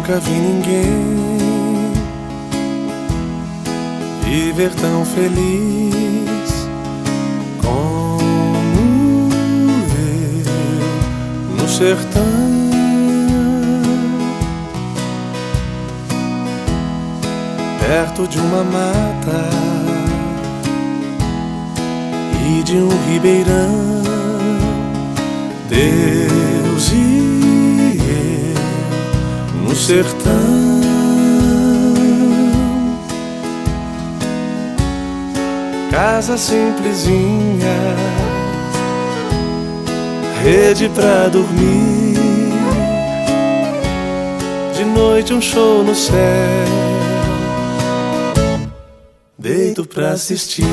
nunca vi ninguém viver tão feliz como eu no sertão. Perto de uma mata e de um ribeirão, Deus e eu no sertão. Casa simplesinha, rede pra dormir, de noite um show no céu, deito pra assistir.